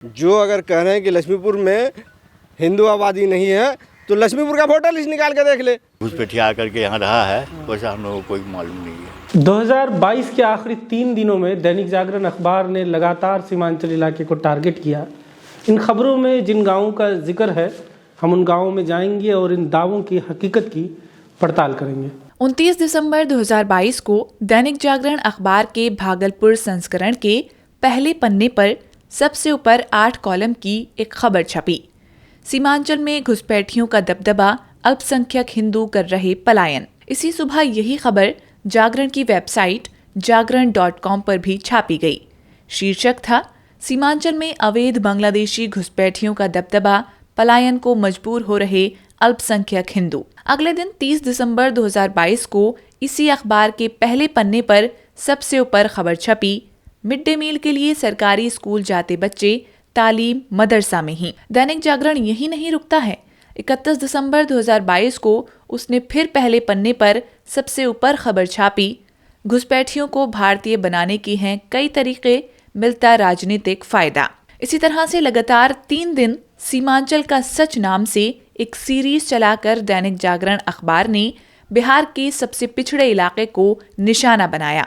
जो अगर कह रहे हैं कि लक्ष्मीपुर में हिंदू आबादी नहीं है तो लक्ष्मीपुर का वोटर लिस्ट निकाल के देख ले। घुसपैठिया आकर के यहाँ रहा है वैसा हम लोगों को कोई मालूम नहीं है। 2022 के आखिरी 3 दिनों में दैनिक जागरण अखबार ने लगातार सीमांचल इलाके को टारगेट किया। इन खबरों में जिन गांवों का जिक्र है, हम उन गांवों में जाएंगे और इन दावों की हकीकत की पड़ताल करेंगे। 29 दिसंबर 2022 को दैनिक जागरण अखबार के भागलपुर संस्करण के पहले पन्ने पर सबसे ऊपर 8 कॉलम की एक खबर छपी। सीमांचल में घुसपैठियों का दबदबा, अल्पसंख्यक हिंदू कर रहे पलायन। इसी सुबह यही खबर जागरण की वेबसाइट जागरण.com पर भी छापी गई। शीर्षक था, सीमांचल में अवैध बांग्लादेशी घुसपैठियों का दबदबा, पलायन को मजबूर हो रहे अल्पसंख्यक हिंदू। अगले दिन 30 दिसंबर 2022 को इसी अखबार के पहले पन्ने पर सबसे ऊपर खबर छपी, मिड डे मील के लिए सरकारी स्कूल जाते बच्चे तालीम मदरसा में ही। दैनिक जागरण यही नहीं रुकता है। 31 दिसंबर 2022 को उसने फिर पहले पन्ने पर सबसे ऊपर खबर छापी, घुसपैठियों को भारतीय बनाने की हैं कई तरीके, मिलता राजनीतिक फायदा। इसी तरह से लगातार 3 दिन सीमांचल का सच नाम से एक सीरीज चलाकर दैनिक जागरण अखबार ने बिहार के सबसे पिछड़े इलाके को निशाना बनाया।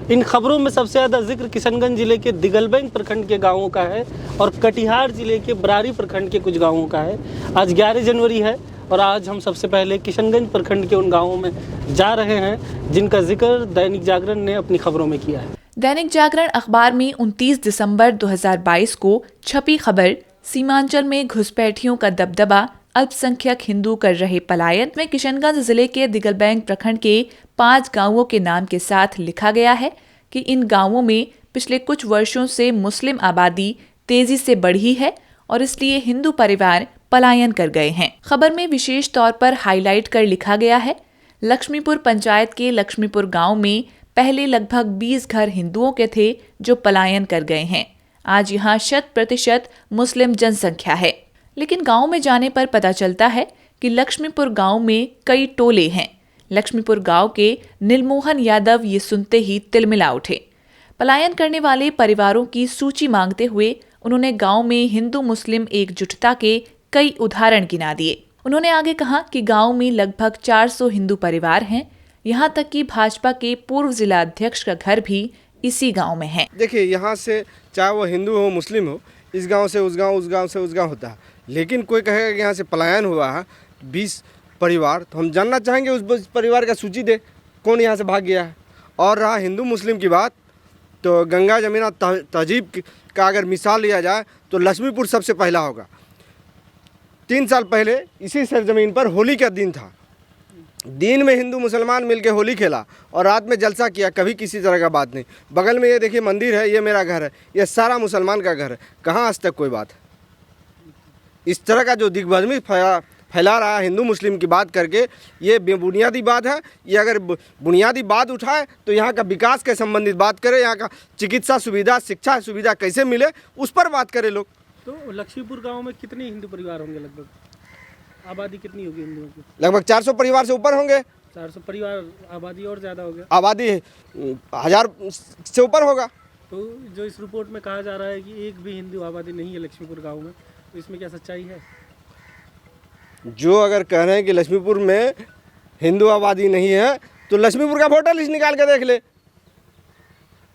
इन खबरों में सबसे ज़्यादा जिक्र किशनगंज जिले के दिगलबैंक प्रखंड के गांवों का है और कटिहार जिले के बरारी प्रखंड के कुछ गांवों का है। आज 11 जनवरी है और आज हम सबसे पहले किशनगंज प्रखंड के उन गांवों में जा रहे हैं जिनका जिक्र दैनिक जागरण ने अपनी खबरों में किया है। दैनिक जागरण अखबार में 29 दिसंबर 2022 को छपी खबर, सीमांचल में घुसपैठियों का दबदबा, अल्पसंख्यक हिंदू कर रहे पलायन में किशनगंज जिले के दिगलबैंक प्रखंड के 5 गांवों के नाम के साथ लिखा गया है कि इन गांवों में पिछले कुछ वर्षों से मुस्लिम आबादी तेजी से बढ़ी है और इसलिए हिंदू परिवार पलायन कर गए हैं। खबर में विशेष तौर पर हाईलाइट कर लिखा गया है, लक्ष्मीपुर पंचायत के लक्ष्मीपुर गांव में पहले लगभग 20 घर हिंदुओं के थे जो पलायन कर गए हैं। आज यहाँ 100% मुस्लिम जनसंख्या है। लेकिन गांव में जाने पर पता चलता है कि लक्ष्मीपुर गांव में कई टोले हैं। लक्ष्मीपुर गांव के नीलमोहन यादव ये सुनते ही तिलमिला उठे। पलायन करने वाले परिवारों की सूची मांगते हुए उन्होंने गांव में हिंदू मुस्लिम एकजुटता के कई उदाहरण गिना दिए। उन्होंने आगे कहा कि गांव में लगभग 400 हिंदू परिवार हैं। यहाँ तक कि भाजपा के पूर्व जिला अध्यक्ष का घर भी इसी गांव में है। देखिए, यहाँ से चाहे वो हिंदू हो मुस्लिम हो, इस गांव से उस गांव, उस गांव से उस गांव होता है, लेकिन कोई कहेगा कि यहाँ से पलायन हुआ है 20 परिवार, तो हम जानना चाहेंगे उस परिवार का सूची दे, कौन यहाँ से भाग गया है। और रहा हिंदू मुस्लिम की बात, तो गंगा जमुना तहजीब का अगर मिसाल लिया जाए तो लक्ष्मीपुर सबसे पहला होगा। 3 साल पहले इसी सरजमीन पर होली का दिन था। दिन में हिंदू मुसलमान मिलके होली खेला और रात में जलसा किया, कभी किसी तरह का बात नहीं। बगल में ये देखिए मंदिर है, ये मेरा घर है, ये सारा मुसलमान का घर है, कहाँ आज तक कोई बात है। इस तरह का जो दिग्भ्रमी फैला रहा है हिंदू मुस्लिम की बात करके, ये बेबुनियादी बात है। ये अगर बुनियादी बात उठाए तो यहाँ का विकास के संबंधित बात करे, यहाँ का चिकित्सा सुविधा, शिक्षा सुविधा कैसे मिले, उस पर बात करे लोग। तो लक्ष्मीपुर गांव में कितने हिंदू परिवार होंगे? लगभग आबादी कितनी होगी हिंदुओं की? लगभग 400 परिवार से ऊपर होंगे। 400 परिवार, आबादी और ज़्यादा हो गया। आबादी 1000 से ऊपर होगा। तो जो इस रिपोर्ट में कहा जा रहा है कि एक भी हिंदू आबादी नहीं है लक्ष्मीपुर गांव में, तो इसमें क्या सच्चाई है? जो अगर कह रहे हैं कि लक्ष्मीपुर में हिंदू आबादी नहीं है तो लक्ष्मीपुर का वोटर लिस्ट निकाल के देख ले।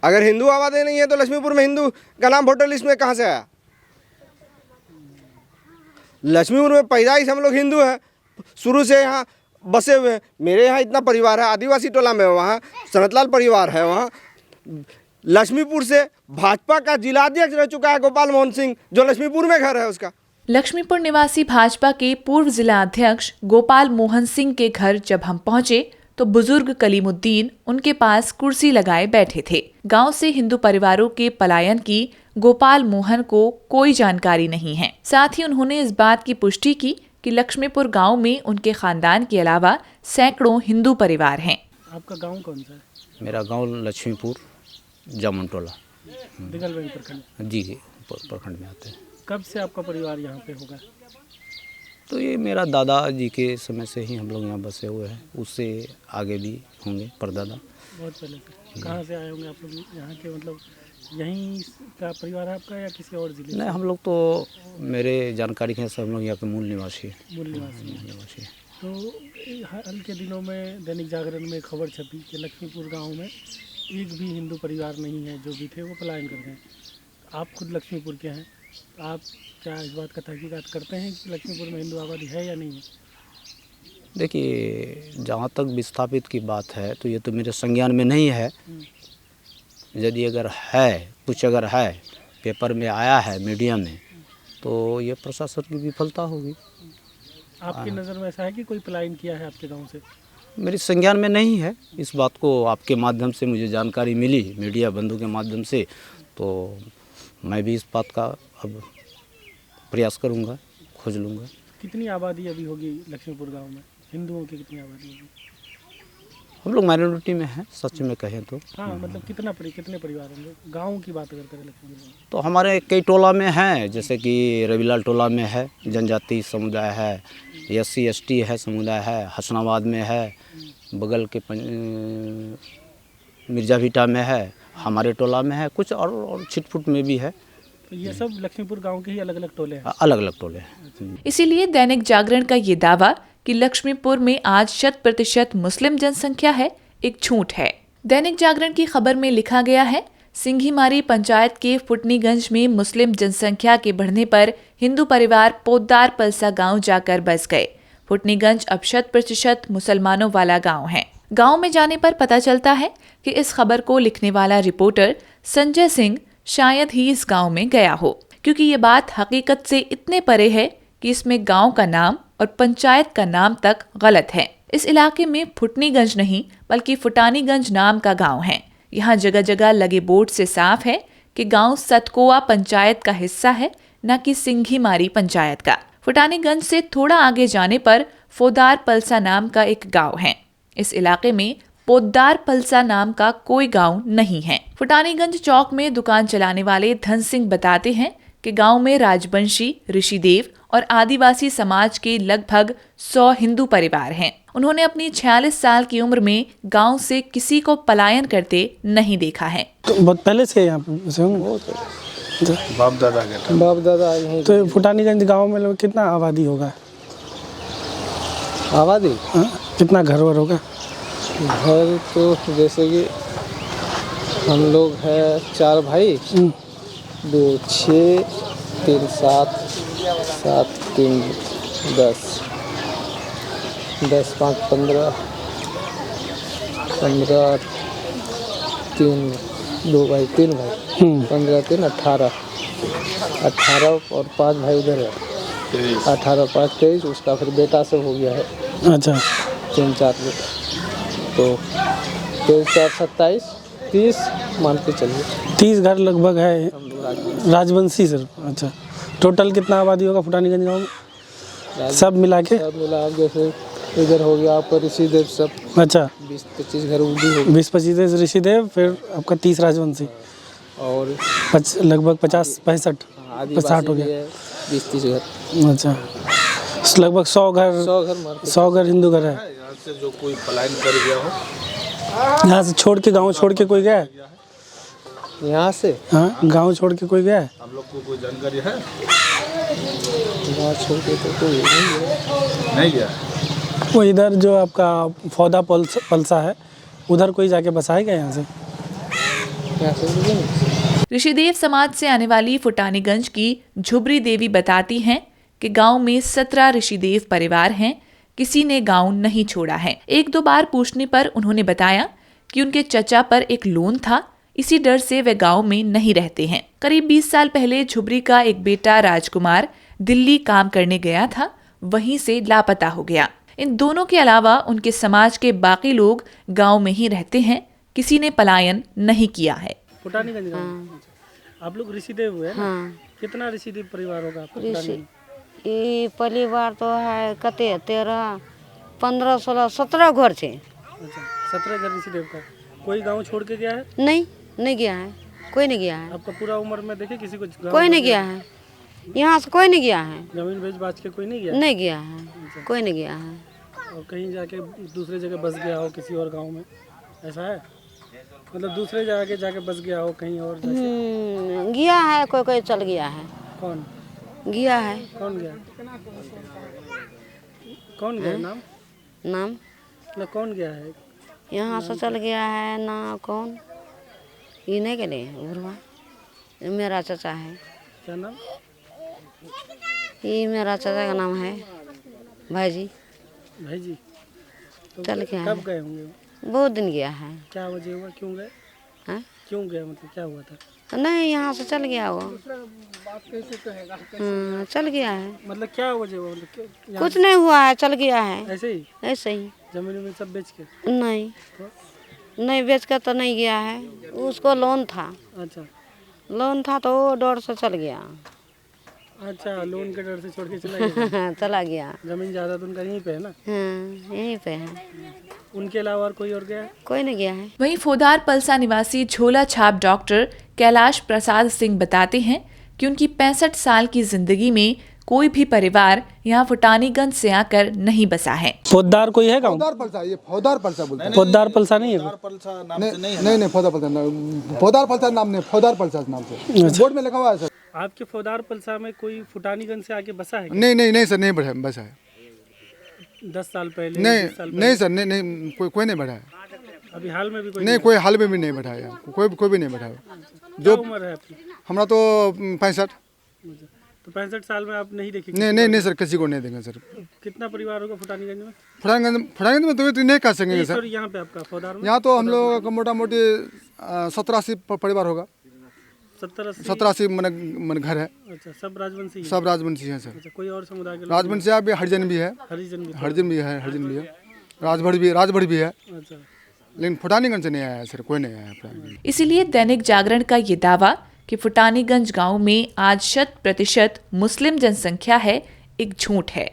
अगर हिंदू आबादी नहीं है तो लक्ष्मीपुर में हिंदू का नाम वोटर लिस्ट में कहाँ से आया? लक्ष्मीपुर में पैदाइश हम लोग हिंदू हैं, शुरू से यहाँ बसे हुए हैं। मेरे यहाँ इतना परिवार है, आदिवासी टोला में वहाँ सनतलाल परिवार है। वहाँ लक्ष्मीपुर से भाजपा का जिलाध्यक्ष रह चुका है गोपाल मोहन सिंह, जो लक्ष्मीपुर में घर है उसका। लक्ष्मीपुर निवासी भाजपा के पूर्व जिला अध्यक्ष गोपाल मोहन सिंह के घर जब हम पहुंचे तो बुजुर्ग कलीमुद्दीन उनके पास कुर्सी लगाए बैठे थे। गांव से हिंदू परिवारों के पलायन की गोपाल मोहन को कोई जानकारी नहीं है। साथ ही उन्होंने इस बात की पुष्टि की कि लक्ष्मीपुर गांव में उनके खानदान के अलावा सैकड़ों हिंदू परिवार हैं। आपका गांव कौन सा है? मेरा गांव लक्ष्मीपुर जामुन टोला, दिगलबैंक प्रखंड। जी प्रखंड में आते हैं। कब से आपका परिवार यहाँ पे होगा? तो ये मेरा दादाजी के समय से ही हम लोग यहाँ बसे हुए हैं, उससे आगे भी होंगे परदादा। बहुत पहले से। कहाँ से आए होंगे आप लोग यहाँ के, मतलब यहीं का परिवार है आपका या किसी और जिले नहीं, हम लोग तो मेरे जानकारी के सब लोग यहाँ के मूल निवासी हैं। मूल निवासी हैं? निवासी हैं। तो हाल के दिनों में दैनिक जागरण में खबर छपी कि लक्ष्मीपुर गांव में एक भी हिंदू परिवार नहीं है, जो भी थे वो पलायन कर गए। आप खुद लक्ष्मीपुर के हैं, तो आप क्या इस बात का तहकीकात करते हैं कि लक्ष्मीपुर में हिंदू आबादी है या नहीं है? देखिए, जहाँ तक विस्थापित की बात है तो ये तो मेरे संज्ञान में नहीं है। यदि अगर है, कुछ अगर है, पेपर में आया है, मीडिया में, तो ये प्रशासन की विफलता होगी। आपकी नज़र में ऐसा है कि कोई पलायन किया है आपके गांव से? मेरे संज्ञान में नहीं है। इस बात को आपके माध्यम से मुझे जानकारी मिली, मीडिया बंधु के माध्यम से, तो मैं भी इस बात का अब प्रयास करूँगा, खोज लूँगा। कितनी आबादी अभी होगी लक्ष्मीपुर गांव में? हिंदुओं की कितनी आबादी होगी? हम लोग माइनॉरिटी में हैं, सच में कहें तो। हाँ, मतलब कितने परिवार होंगे गांव की बात अगर करें लक्ष्मीपुर में? तो हमारे कई टोला में हैं, जैसे कि रविलाल टोला में है, जनजाति समुदाय है, SC ST है समुदाय है, हसनाबाद में है, बगल के मिर्जा भीटा में है, हमारे टोला में है, कुछ और छिटपुट में भी है। तो ये सब लक्ष्मीपुर गांव के ही अलग अलग टोले हैं? अलग अलग टोले हैं। इसीलिए दैनिक जागरण का ये दावा कि लक्ष्मीपुर में आज 100% मुस्लिम जनसंख्या है, एक झूठ है। दैनिक जागरण की खबर में लिखा गया है, सिंघीमारी पंचायत के फुटनीगंज में मुस्लिम जनसंख्या के बढ़ने पर हिंदू परिवार पोद्दार पलसा गांव जाकर बस गए। फुटनीगंज अब 100% मुसलमानों वाला गांव है। गांव में जाने पर पता चलता है कि इस खबर को लिखने वाला रिपोर्टर संजय सिंह शायद ही इस गांव में गया हो, क्योंकि ये बात हकीकत से इतने परे है कि इसमें गांव का नाम और पंचायत का नाम तक गलत है। इस इलाके में फुटनीगंज नहीं बल्कि फुटानीगंज नाम का गांव है। यहाँ जगह जगह लगे बोर्ड से साफ है कि गांव सतकोआ पंचायत का हिस्सा है, न कि सिंघीमारी पंचायत का। फुटानीगंज से थोड़ा आगे जाने पर फोदार पलसा नाम का एक गांव है। इस इलाके में पोद्दार पलसा नाम का कोई गांव नहीं है। फुटानीगंज चौक में दुकान चलाने वाले धन सिंह बताते हैं कि गांव में राजवंशी, ऋषिदेव और आदिवासी समाज के लगभग 100 हिंदू परिवार हैं। उन्होंने अपनी 46 साल की उम्र में गांव से किसी को पलायन करते नहीं देखा है। तो बहुत पहले से यहाँ बाप दादा यहीं। तो फुटानीगंज गांव में लोग कितना आबादी होगा? आबादी कितना घर वर होगा? घर तो जैसे कि हम लोग हैं 4 भाई, 2 6 3 7 7 3 10 10 5 15 15 3 2 भाई 3 भाई 15 3 18 और 5 भाई उधर है। 18 5 23, उसका फिर बेटा सब हो गया है। अच्छा, 3 4 बेटा, तो 23 4 27 30 मान के चलिए। 30 घर लगभग है राजवंशी सर। अच्छा, टोटल कितना आबादी होगा फुटानीगंज गांव में सब मिला के? सब मिला, जैसे इधर हो गया आपका ऋषिदेव सब। अच्छा, 20-25 घर उर्दू हो गए। 20-25 ऋषिदेव, फिर आपका 30 राजवंशी और लगभग 50-65 60 हो गया। 20-30 घर। अच्छा, लगभग 100 घर हिंदू घर है। यहाँ से जो कोई पलायन कर गया हो, यहाँ से छोड़ के, गांव छोड़ के कोई गया है? यहाँ से? हाँ, गांव छोड़ के कोई गया है? हम लोग को कोई जानकारी है? गाँव छोड़ के तो कोई नहीं गया। वो इधर जो आपका फौदा पलसा है, उधर कोई जाके बसा है क्या यहाँ से? ऋषिदेव समाज से आने वाली फुटानीगंज की झुबरी देवी बताती हैं कि गांव में 17 ऋषिदेव परिवार हैं। किसी ने गांव नहीं छोड़ा है। 1-2 बार पूछने पर उन्होंने बताया कि उनके चचा पर एक लोन था, इसी डर से वे गांव में नहीं रहते हैं। करीब 20 साल पहले झुबरी का एक बेटा राजकुमार दिल्ली काम करने गया था, वहीं से लापता हो गया। इन दोनों के अलावा उनके समाज के बाकी लोग गांव में ही रहते हैं, किसी ने पलायन नहीं किया है। फुटानीगंज गाँव आप लोग ऋषिदेव हुए? हाँ। कितना ऋषिदेव परिवार होगा आपका? ये परिवार तो है कते 13 15 16 17 घर थे। अच्छा, 17 घर ऋषिदेव का। कोई गांव छोड़ के गया है? नहीं गया है, कोई नहीं गया है। आपका पूरा उम्र में देखे किसी को कोई नहीं गया है, यहाँ से कोई नहीं गया है। जमीन बेच बाच के कोई नहीं गया? नहीं गया है, कोई नहीं गया है। और कहीं जाके दूसरे जगह बस गया हो किसी और गांव में, ऐसा है? मतलब दूसरे जगह के जाके बस गया हो कहीं और जाके? गया है, कोई कोई चल गया है। कौन गया है। कौन गया? कौन गया? नाम नाम मतलब कौन गया है? यहाँ से चल गया है ना, कौन ये नहीं के लिए गुरुआ, मेरा चाचा है। क्या नाम? ये मेरा चाचा का नाम है भाईजी। भाई जी। तो चल गया कब है, गए होंगे? बहुत दिन गया है। क्या वजह हुआ, क्यों गए? हाँ? क्यों गए, मतलब क्या हुआ था? नहीं, यहाँ से चल गया वो। चल गया है, मतलब क्या वजह हुआ, मतलब यहाँ कुछ नहीं हुआ है, चल गया है ऐसे ही ऐसे ही। जमीन में सब बेच के? नहीं नहीं, बेच कर तो नहीं गया है, उसको लोन था। अच्छा लोन था तो वो डर से चल गया। अच्छा, लोन के डर से छोड़ के चला गया। चला गया। जमीन ज़्यादा तो उनका यहीं पे है ना? हाँ, यहीं पे है, उनके अलावा और कोई और गया है? कोई नहीं गया है। वहीं फोदार पलसा निवासी झोला छाप डॉक्टर कैलाश प्रसाद सिंह बताते हैं कि उनकी 65 साल की जिंदगी में कोई भी परिवार यहाँ फुटानीगंज से आकर नहीं बसा है। पोदार कोई है गाँव? फौदार पलसा, ये फौदार पलसा बोलते हैं। पोदार पलसा नहीं है? नहीं फौदार पलसा फौदार पलसा नाम नहीं, फौदार पलसा नाम से बोर्ड में लिखा हुआ है सर। आपके फोदार पलसा में कोई फुटानीगंज से आके बसा है क्या? नहीं सर, नहीं बढ़ा बसा है। 10 साल पहले, 20 साल नहीं सर, नहीं कोई नहीं बढ़ा है। अभी हाल में भी कोई नहीं, कोई हाल में भी नहीं बढ़ा है, कोई भी नहीं बढ़ा है। जो उम्र है आपकी? हमारा तो 65। तो 65 साल में आप नहीं देखे? नहीं सर, किसी को नहीं देंगे सर। कितना परिवार होगा फुटानीगंज में? फटागंज में तो नहीं कह सकेंगे सर। यहाँ पे आपका फोदार में यहाँ तो हम लोग का मोटा मोटी 70-80 परिवार होगा। 70-80 मन घर है। अच्छा, सब राजवंशी हैं? सब राजवंशी हैं सर। अच्छा, कोई और समुदाय के लोग? राजवंशी भी, हरिजन भी है, हरिजन भी? हरिजन भी है, राजभर भी है। अच्छा, लेकिन फुटानीगंज से नहीं आया है सर, कोई नहीं आया है फुटानीगंज। इसीलिए दैनिक जागरण का ये दावा कि फुटानीगंज गांव में आज 100% मुस्लिम जनसंख्या है, एक झूठ है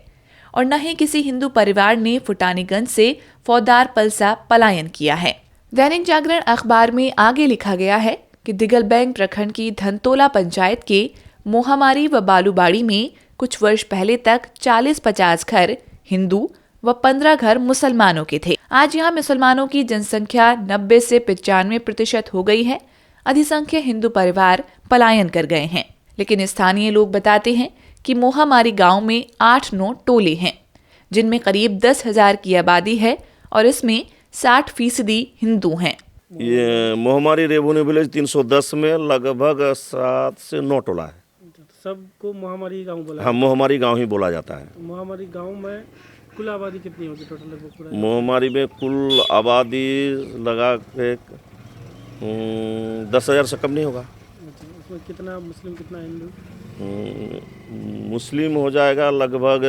और न ही किसी हिंदू परिवार ने फुटानीगंज से फौदार पलसा पलायन किया है। दैनिक जागरण अखबार में आगे लिखा गया है कि दिगलबैंक प्रखंड की धनतोला पंचायत के मोहामारी व बालूबाड़ी में कुछ वर्ष पहले तक 40-50 घर हिंदू व 15 घर मुसलमानों के थे। आज यहाँ मुसलमानों की जनसंख्या 90 से 95% हो गई है। अधिसंख्य हिंदू परिवार पलायन कर गए हैं। लेकिन स्थानीय लोग बताते हैं कि मोहामारी गांव में 8-9 टोले हैं, जिनमें करीब 10,000 की आबादी है और इसमें 60% हिंदू हैं। ये मोहमारी रेवन्यू विलेज 310 में लगभग 7 से 9 टोला है। सबको मोहामारी गांव बोला? हाँ, मोहमारी गांव ही बोला जाता है। तो मोहामारी गांव में कुल आबादी कितनी होगी टोटल लगभग पूरा? मोहमारी में कुल आबादी लगा के 10,000 से कम नहीं होगा। अच्छा, उसमें कितना मुस्लिम कितना हिंदू? मुस्लिम हो जाएगा लगभग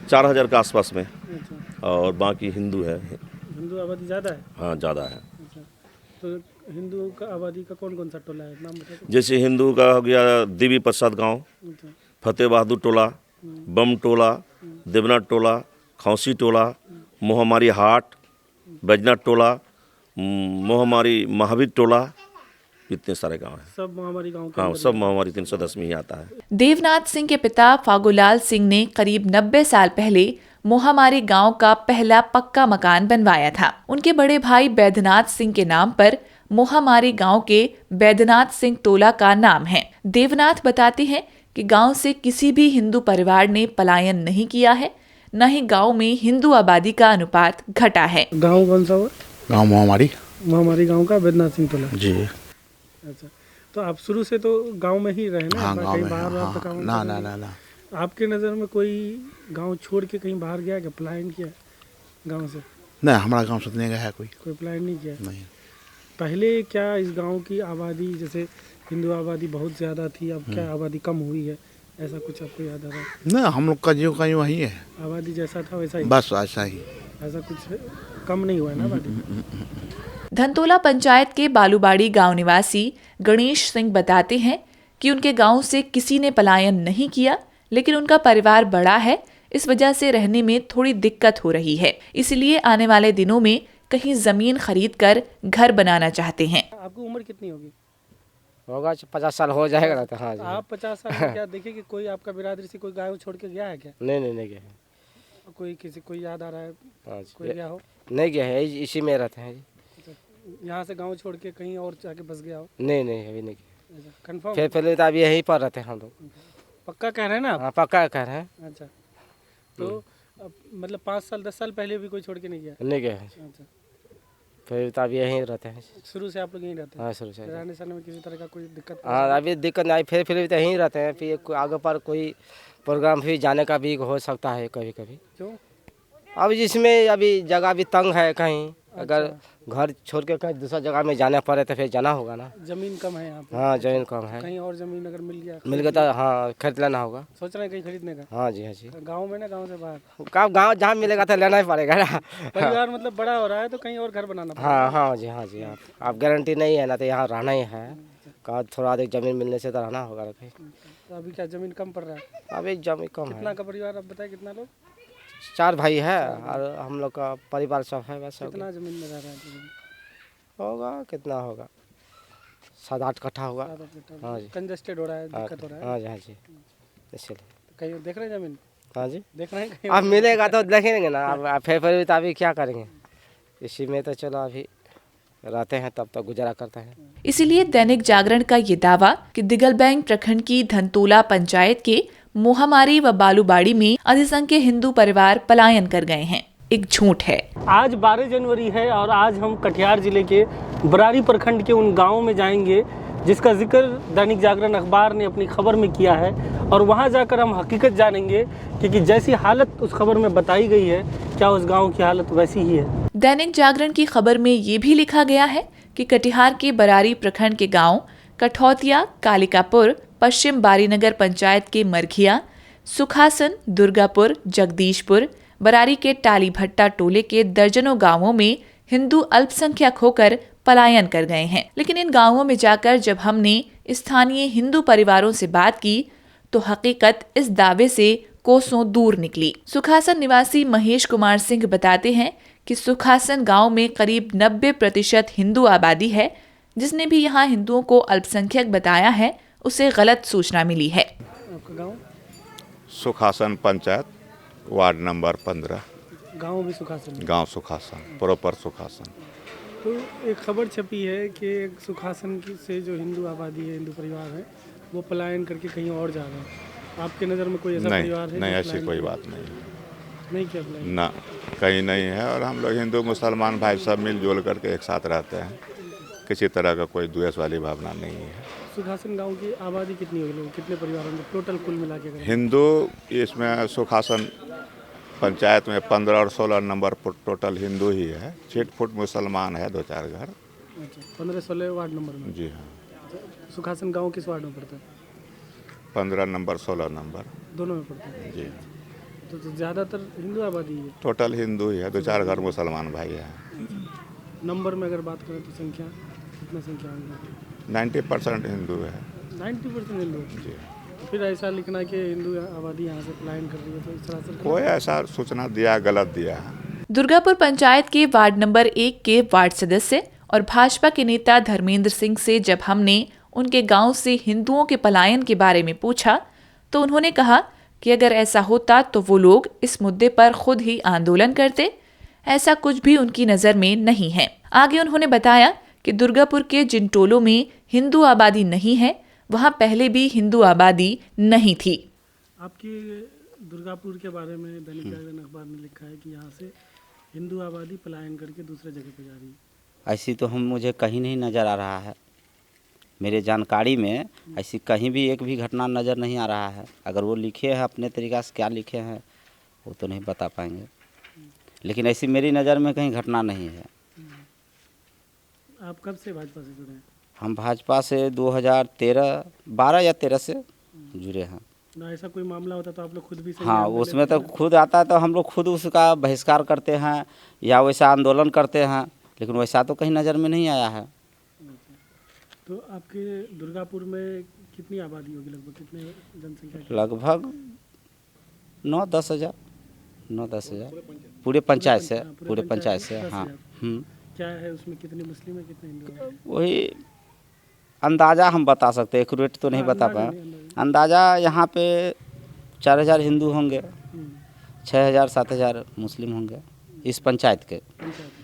4,000 के आसपास में। अच्छा, और बाकी हिंदू है। हिंदू आबादी ज़्यादा है? हाँ, ज़्यादा है। अच्छा, तो हिंदू का आबादी का कौन कौन सा टोला है, नाम बताओ? जैसे हिंदू का हो गया देवी प्रसाद गांव, अच्छा, फतेह बहादुर टोला, बम टोला, देवनाथ टोला, खौसी टोला, मोहमारी हाट, बैजनाथ टोला, मोहमारी महावीर टोला, इतने सारे गांव हैं। सब मोहामारी गांव के हाँ, अंदर सब ही? मोहमारी 310 में ही आता है। देवनाथ सिंह के पिता फागुलाल सिंह ने करीब 90 साल पहले मोहामारी गांव का पहला पक्का मकान बनवाया था। उनके बड़े भाई बैद्यनाथ सिंह के नाम पर मोहामारी गांव के बैद्यनाथ सिंह टोला का नाम है। देवनाथ बताते हैं कि गांव से किसी भी हिंदू परिवार ने पलायन नहीं किया है, न ही गांव में हिंदू आबादी का अनुपात घटा है। गांव कौन सा हुआ? गाँव मोहामारी गांव का बैद्यनाथ सिंह टोला? जी। अच्छा, तो आप शुरू से तो गांव में ही रहे ना? हाँ, गाँव कहीं में। बाहर हाँ, तो काम ना। आपके नज़र में कोई गांव छोड़ के कहीं बाहर गया क्या, पलायन किया गांव से? नहीं, हमारा गाँव से नहीं गया है कोई पलायन नहीं किया? नहीं। पहले क्या इस गांव की आबादी, जैसे हिंदू आबादी बहुत ज़्यादा थी, अब क्या आबादी कम हुई है, ऐसा कुछ आपको याद आ रहा है? नहीं, हम लोग का जीव का यूँ वही है, आबादी जैसा था वैसा ही? बस ऐसा ही। ऐसा कुछ कम नहीं हुआ है ना आबादी? धनतोला पंचायत के बालूबाड़ी गांव निवासी गणेश सिंह बताते हैं कि उनके गांव से किसी ने पलायन नहीं किया, लेकिन उनका परिवार बड़ा है, इस वजह से रहने में थोड़ी दिक्कत हो रही है। इसलिए आने वाले दिनों में कहीं जमीन खरीद कर घर बनाना चाहते हैं। आपकी उम्र कितनी होगी? होगा 50 साल हो जाएगा ना। तो हाँ जी। आप 50 साल में क्या देखे कि कोई आपका बिरादरी से कोई गाय छोड़ के गया है क्या? नहीं गया है। कोई किसी कोई याद आ रहा है? हाँ जी, कोई गया हो? नहीं गया है, इसी में रहते हैं जी। यहाँ से गांव छोड़ के कहीं और जाके बस गया हो? नहीं नहीं अभी नहीं। कंफर्म? फिर पहले तो अभी यहीं पर रहते हैं हम लोग। पक्का कह रहे हैं ना आप? हाँ पक्का कह रहे हैं। अच्छा, तो अब मतलब 5 साल 10 साल पहले भी कोई छोड़ के नहीं गया? नहीं गए। अच्छा, फिर तो अभी यहीं रहते हैं। शुरू से आप लोग यहीं रहते हैं? हाँ शुरू से। रहने सहने में किसी तरह का कोई दिक्कत? हाँ अभी दिक्कत नहीं, फिर भी तो यहीं रहते हैं। फिर आगे पर कोई प्रोग्राम भी जाने का भी हो सकता है कभी कभी। क्यों? अब जिसमें अभी जगह भी तंग है, कहीं अगर घर छोड़ के कहीं दूसरा जगह में जाना पड़े तो फिर जाना होगा ना। जमीन कम है यहाँ पे? हाँ जमीन कम है। कहीं और जमीन अगर मिल गया तो हाँ खरीद लेना होगा। सोच रहे हैं कहीं खरीदने का? हाँ जी हाँ जी। गांव में ना, गांव से बाहर? गाँव जहाँ मिलेगा तो लेना ही पड़ेगा ना। परिवार मतलब बड़ा हो रहा है तो कहीं और घर बनाना पड़ेगा। हाँ हाँ जी हाँ जी। आप गारंटी नहीं है ना, तो यहाँ रहना ही है। कहाँ थोड़ा अधिक जमीन मिलने से तो रहना होगा। तो अभी क्या जमीन कम पड़ रहा है? अभी जमीन कम कितना है। का परिवार, आप बताए कितना लोग? 4 भाई है और हम लोग का परिवार सब है बस। कितना जमीन में रह रहा है? होगा कितना होगा, 7-8 कट्ठा होगा। हाँ जी। कंजस्टेड हो रहा है, दिक्कत हो रहा है? हाँ जी हाँ जी, इसलिए। कहीं देख रहे हैं जमीन? हाँ जी देख रहे हैं कहीं? अब मिलेगा तो देखेंगे ना। अब फिर तो अभी क्या करेंगे, इसी में तो चलो अभी रहते हैं, तब तक गुजारा करते हैं। इसीलिए दैनिक जागरण का ये दावा कि दिगलबैंक प्रखंड की धनतोला पंचायत के मोहमारी व बालूबाड़ी में अधिसंख्य हिंदू परिवार पलायन कर गए हैं, एक झूठ है। आज 12 जनवरी है और आज हम कटिहार जिले के बरारी प्रखंड के उन गांवों में जाएंगे जिसका जिक्र दैनिक जागरण अखबार ने अपनी खबर में किया है, और वहां जाकर हम हकीकत जानेंगे कि जैसी हालत उस खबर में बताई गई है, क्या उस गांव की हालत वैसी ही है। दैनिक जागरण की खबर में ये भी लिखा गया है कि कटिहार के बरारी प्रखंड के गांव कठौतिया, कालिकापुर, पश्चिम बारीनगर पंचायत के मरघिया, सुखासन, दुर्गापुर, जगदीशपुर, बरारी के टाली भट्टा टोले के दर्जनों गांवों में हिंदू अल्पसंख्यक होकर पलायन कर गए हैं। लेकिन इन गांवों में जाकर जब हमने स्थानीय हिंदू परिवारों से बात की तो हकीकत इस दावे से कोसों दूर निकली। सुखासन निवासी महेश कुमार सिंह बताते हैं कि सुखासन गांव में करीब 90% हिंदू आबादी है। जिसने भी यहां हिंदुओं को अल्पसंख्यक बताया है उसे गलत सूचना मिली है। आपका गाँव? सुखासन पंचायत, वार्ड नंबर 15। गाँव भी सुखासन? गांव सुखासन, प्रॉपर सुखासन। तो एक खबर छपी है कि सुखासन की से जो हिंदू आबादी है, हिंदू परिवार है, वो पलायन करके कहीं और जा रहे हैं। आपके नज़र में कोई ऐसा परिवार है? नहीं, ऐसी कोई बात नहीं। नहीं क्या पलायन? ना, कहीं नहीं है। और हम लोग हिंदू मुसलमान भाई सब मिलजुल करके एक साथ रहते हैं, किसी तरह का कोई द्वेष वाली भावना नहीं है। सुखासन गांव की आबादी कितनी होगी, लोग कितने परिवार होंगे टोटल कुल मिला के? हिंदू इसमें सुखासन पंचायत में 15 और 16 नंबर पर टोटल हिंदू ही है। छिटफुट मुसलमान है 2-4 घर। अच्छा, 15-16 वार्ड नंबर में? जी हाँ। सुखासन गांव किस वार्ड में पड़ता है? 15 नंबर 16 नंबर दोनों में पड़ता है? जी। तो ज़्यादातर हिंदू आबादी है? टोटल हिंदू ही है, 2-4 घर मुसलमान भाई हैं। नंबर में अगर बात करें तो संख्या कितना संख्या होगी? 90% हिंदू है। 90% हिंदू है? जी। फिर ऐसा लिखना कि हिंदू आबादी यहाँ से पलायन कर रही है, तो इस तरह से कोई ऐसा सूचना दिया गलत दिया है। दुर्गापुर पंचायत के वार्ड नंबर 1 के वार्ड सदस्य और भाजपा के नेता धर्मेंद्र सिंह से जब हमने उनके गांव से हिंदुओं के पलायन के बारे में पूछा तो उन्होंने कहा कि अगर ऐसा होता तो वो लोग इस मुद्दे पर खुद ही आंदोलन करते। ऐसा कुछ भी उनकी नज़र में नहीं है। आगे उन्होंने बताया कि दुर्गापुर के जिन टोलों में हिंदू आबादी नहीं है वहाँ पहले भी हिंदू आबादी नहीं थी। आपकी दुर्गापुर के बारे में दैनिक जागरण अखबार ने लिखा है कि यहाँ से हिंदू आबादी पलायन करके दूसरे जगह पे जा रही है। ऐसी तो मुझे कहीं नहीं नज़र आ रहा है। मेरे जानकारी में ऐसी कहीं भी एक भी घटना नज़र नहीं आ रहा है। अगर वो लिखे हैं अपने तरीक़ा से, क्या लिखे हैं वो तो नहीं बता पाएंगे, लेकिन ऐसी मेरी नज़र में कहीं घटना नहीं है। आप कब से भाजपा से जुड़े हैं? हम भाजपा से 12 या 13 से जुड़े हैं। ना ऐसा कोई मामला होता तो आप लोग खुद भी? हाँ, उसमें तो खुद आता है तो हम लोग खुद उसका बहिष्कार करते हैं या वैसा आंदोलन करते हैं, लेकिन वैसा तो कहीं नज़र में नहीं आया है। तो आपके दुर्गापुर में कितनी आबादी होगी लगभग, कितने जनसंख्या? लगभग 9-10 हज़ार, 9-10 हज़ार पूरे पंचायत से। हाँ। क्या है उसमें, कितने मुस्लिम है कितने हिंदू है? वही अंदाज़ा हम बता सकते हैं, एक्यूरेट तो नहीं बता पाए। अंदाज़ा यहाँ पे 4,000 हिंदू होंगे, 6,000-7,000 मुस्लिम होंगे इस पंचायत के।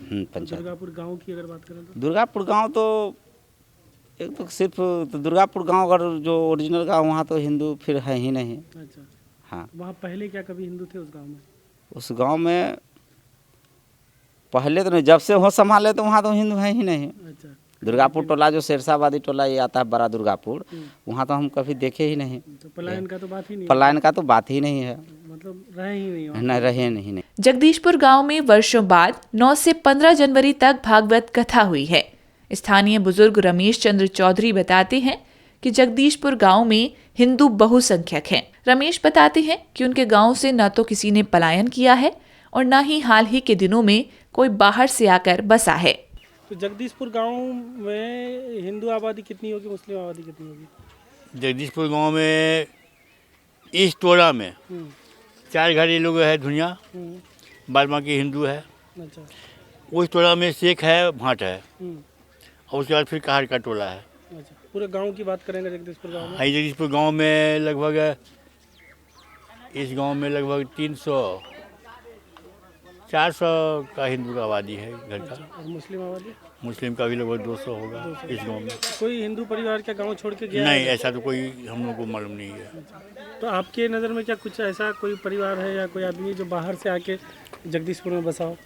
पंचायत। दुर्गापुर गांव की अगर बात करें तो दुर्गापुर गांव तो एक तो सिर्फ तो दुर्गापुर गांव अगर जो ओरिजिनल गांव वहाँ तो हिंदू फिर है ही नहीं। अच्छा, हाँ, वहाँ पहले क्या कभी हिंदू थे उस गांव में? उस गांव में पहले तो नहीं, जब से हो संभाले तो वहाँ तो हिंदू है ही नहीं। अच्छा, दुर्गापुर टोला जो शेरशाबादी टोला ये आता है बड़ा दुर्गापुर, वहाँ तो हम कभी देखे ही नहीं। तो पलायन का तो बात ही नहीं है। पलायन का तो बात ही नहीं है, मतलब रहे ही नहीं वहाँ। न रहे नहीं। जगदीशपुर गांव में वर्षों बाद 9 से 15 जनवरी तक भागवत कथा हुई है। स्थानीय बुजुर्ग रमेश चंद्र चौधरी बताते हैं कि जगदीशपुर गांव में हिंदू बहुसंख्यक हैं। रमेश बताते हैं कि उनके गांव से न तो किसी ने पलायन किया है और न ही हाल ही के दिनों में कोई बाहर से आकर बसा है। तो जगदीशपुर गांव में हिंदू आबादी कितनी होगी, मुस्लिम आबादी कितनी होगी? जगदीशपुर गांव में इस टोला में 4 घर ये लोग है दुनिया, बाद बाकी हिंदू है। अच्छा, उस टोला में शेख है, भाट है, और उसके बाद फिर कहार का टोला है। अच्छा, पूरे गांव की बात करेंगे जगदीशपुर गांव में? जगदीशपुर गांव में लगभग इस गांव में लगभग 300-400 का हिंदू का आबादी है घर का। और मुस्लिम आबादी? मुस्लिम का भी लगभग 200 होगा इस गांव में। कोई हिंदू परिवार क्या गांव छोड़ के गया नहीं, है? ऐसा तो कोई हम लोग को मालूम नहीं है। तो आपके नज़र में क्या कुछ ऐसा कोई परिवार है या कोई आदमी जो बाहर से आके जगदीशपुर में बसा हो?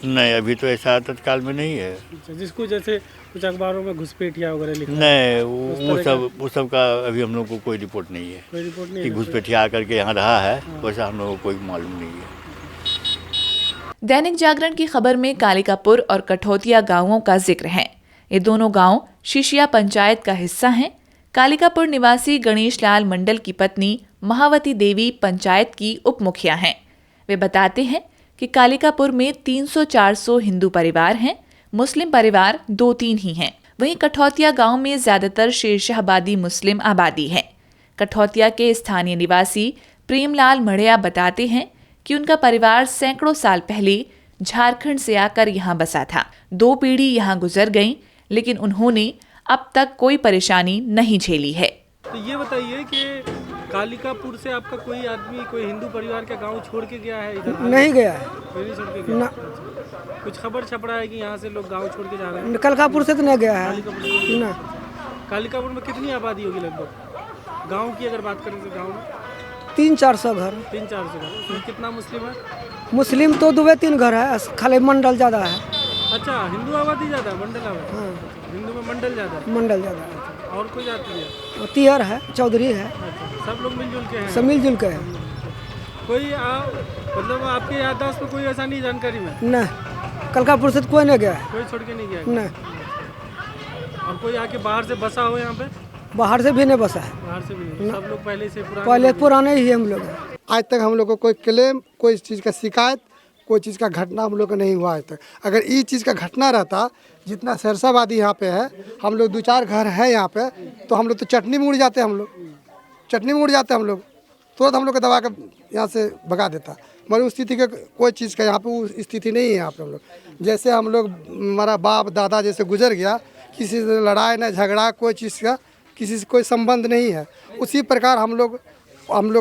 नहीं, अभी तो ऐसा तत्काल में नहीं है। अच्छा, जिसको जैसे कुछ अखबारों में घुसपैठिया वगैरह लिखा है, नहीं, उस तरह वो सब का अभी हम लोग को कोई रिपोर्ट नहीं है कोई रिपोर्ट नहीं कि है? घुसपैठिया करके यहाँ रहा है, वैसा हम लोग को कोई मालूम नहीं है। दैनिक जागरण की खबर में कालिकापुर और कठौतिया गांवों का जिक्र है। ये दोनों गांव शिशिया पंचायत का हिस्सा हैं। कालिकापुर निवासी गणेश लाल मंडल की पत्नी महावती देवी पंचायत की उप मुखिया हैं। वे बताते हैं कि कालिकापुर में 300-400 हिंदू परिवार हैं, मुस्लिम परिवार 2-3 ही हैं। वहीं कठौतिया गांव में ज्यादातर शेरशाहबादी मुस्लिम आबादी है। कठौतिया के स्थानीय निवासी प्रेमलाल मढ़िया बताते हैं कि उनका परिवार सैकड़ों साल पहले झारखंड से आकर यहाँ बसा था। 2 पीढ़ी यहाँ गुजर गईं, लेकिन उन्होंने अब तक कोई परेशानी नहीं झेली है। तो ये बताइए कि कालिकापुर से आपका कोई आदमी, कोई हिंदू परिवार का गांव छोड़ के गया है इधर? नहीं गया है कोई नहीं छोड़ के गया? ना। अच्छा। कुछ खबर छप रहा है कि यहाँ से लोग गांव छोड़ के जा रहे हैं? कलकापुर से तो नहीं गया है कालिकापुर से? ना। कालिकापुर में कितनी आबादी होगी लगभग? गांव की अगर बात करें तो गांव में 300-400 घर। 300-400 घर। उसमें कितना मुस्लिम है? मुस्लिम तो 2-3 घर है, खाली मंडल ज़्यादा है। अच्छा, हिंदू आबादी ज़्यादा है, मंडल आबादी? हाँ, हिंदू में मंडल ज़्यादा है? मंडल ज़्यादा है। और कोई जाति है? तिहर है, चौधरी है, अच्छा, सब लोग मिलजुल के हैं? सब मिलजुल के है। कोई मतलब आपके याददाश्त में कोई ऐसा नहीं जानकारी में? नहीं, कलकापुर से तो कोई नहीं गया है। कोई छोड़ के नहीं गया? नहीं, और कोई आके बाहर से बसा हो यहाँ पे? बाहर से भी नहीं बसा है, बाहर से भी नहीं, सब लोग पहले से पहले पुराने ही हम लोग हैं। आज तक हम लोग को कोई क्लेम, कोई चीज़ का शिकायत, कोई चीज़ का घटना हम लोग को नहीं हुआ आज तक। अगर ये चीज़ का घटना रहता, जितना शेरशाहबादी यहाँ पे है, हम लोग 2-4 घर है यहाँ पे, तो हम लोग तो चटनी में उड़ जाते, हम लोग चटनी में उड़ जाते, हम लोग तुरंत हम लोग को दबा कर यहाँ से भगा देता। मगर उस स्थिति का कोई चीज़ का यहाँ पे उस स्थिति नहीं है। यहाँ पे हम लोग जैसे हम लोग हमारा बाप दादा जैसे गुजर गया, किसी से लड़ाई न झगड़ा, कोई चीज़ का किसी से कोई संबंध नहीं है। उसी प्रकार हम लोग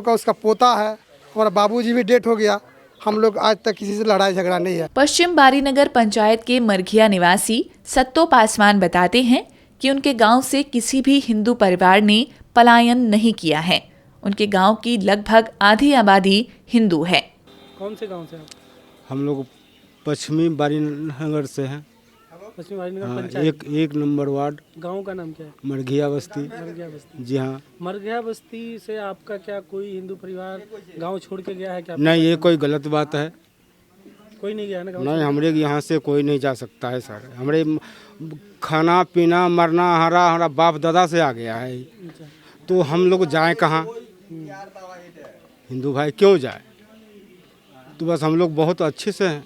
का उसका पोता है, हमारा बाबूजी भी डेथ हो गया, हम लोग आज तक किसी से लड़ाई झगड़ा नहीं है। पश्चिम बारीनगर पंचायत के मरघिया निवासी सत्तो पासवान बताते हैं कि उनके गांव से किसी भी हिंदू परिवार ने पलायन नहीं किया है। उनके गांव की लगभग आधी आबादी हिंदू है। कौन से गांव से आप? हम लोग पश्चिमी बारीनगर से हैं। पश्चिमी बारीनगर पंचायत? एक नंबर वार्ड। गांव का नाम क्या है? मरघिया बस्ती। मरघिया बस्ती? जी हाँ। मरघिया बस्ती से आपका क्या कोई हिंदू परिवार गांव छोड़ के गया है क्या? नहीं, ये कोई गलत बात है। कोई नहीं गया ना गांव? नहीं, हमारे यहाँ से कोई नहीं जा सकता है सर। हमारे खाना पीना मरना हमारा बाप दादा से आ गया है, तो हम लोग जाएं कहाँ? हिंदू भाई क्यों जाए? तो बस हम लोग बहुत अच्छे से हैं।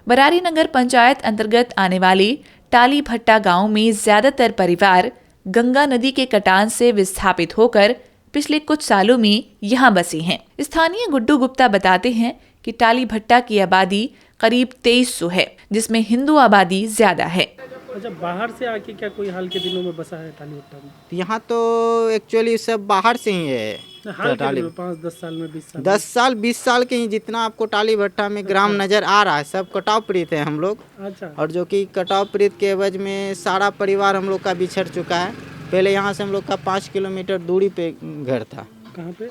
बरारी नगर पंचायत अंतर्गत आने वाले टाली भट्टा गांव में ज्यादातर परिवार गंगा नदी के कटान से विस्थापित होकर पिछले कुछ सालों में यहाँ बसे हैं। स्थानीय गुड्डू गुप्ता बताते हैं कि टाली भट्टा की आबादी करीब 2300 है, जिसमें हिंदू आबादी ज्यादा है। अच्छा, बाहर से आके क्या कोई हाल के दिनों में बसा है टाली भट्टा में? यहाँ तो एक्चुअली सब बाहर से ही है, हाल टाली 5-10 साल में 20 साल 10 साल 20 साल के ही जितना आपको टाली भट्टा में ग्राम नज़र आ रहा है सब कटाव पीड़ित है हम लोग। अच्छा। और जो कि कटाव पीड़ित के एवज में सारा परिवार हम लोग का बिछड़ चुका है। पहले यहाँ से हम लोग का 5 किलोमीटर दूरी पे घर था। कहाँ पे?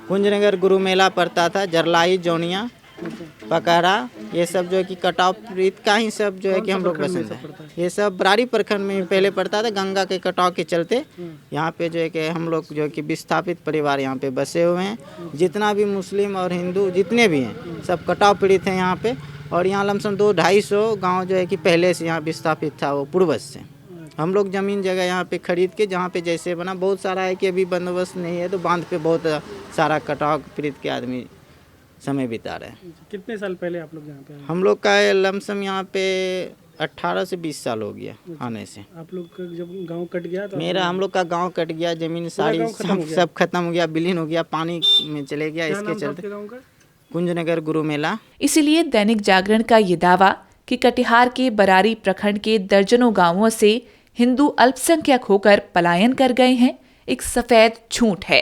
कुंजनगर गुरु मेला पड़ता था, जरलाई, जौनिया, पकहरा, ये सब जो है कि कटाव पीड़ित का ही सब जो है कि हम लोग पसंद है। ये सब बरारी प्रखंड में पहले पड़ता था। गंगा के कटाव के चलते यहाँ पे जो है कि हम लोग जो है कि विस्थापित परिवार यहाँ पे बसे हुए हैं। जितना भी मुस्लिम और हिंदू जितने भी हैं सब कटाव पीड़ित हैं यहाँ पे। और यहाँ लमसम 200-250 गाँव जो है कि पहले से यहाँ विस्थापित था वो पूर्वज से। हम लोग ज़मीन जगह यहाँ पे खरीद के जहाँ पे जैसे बना बहुत सारा है कि अभी बंदोबस्त नहीं है तो बांध पे बहुत सारा कटाव पीड़ित के आदमी समय बिता रहे हैं। कितने साल पहले आप लोग यहाँ पे आए? हम लोग का लमसम यहाँ पे 18 से 20 साल हो गया आने से। आप लोग का जब गांव कट गया तो हम लोग का गांव कट गया, जमीन सारी सब खत्म हो गया, विलीन हो गया, पानी में चले गया। इसके चलते कुंजनगर गुरु मेला। इसीलिए दैनिक जागरण का ये दावा कि कटिहार के बरारी प्रखंड के दर्जनों गांवों से हिंदू अल्पसंख्यक होकर पलायन कर गए हैं एक सफेद झूठ है।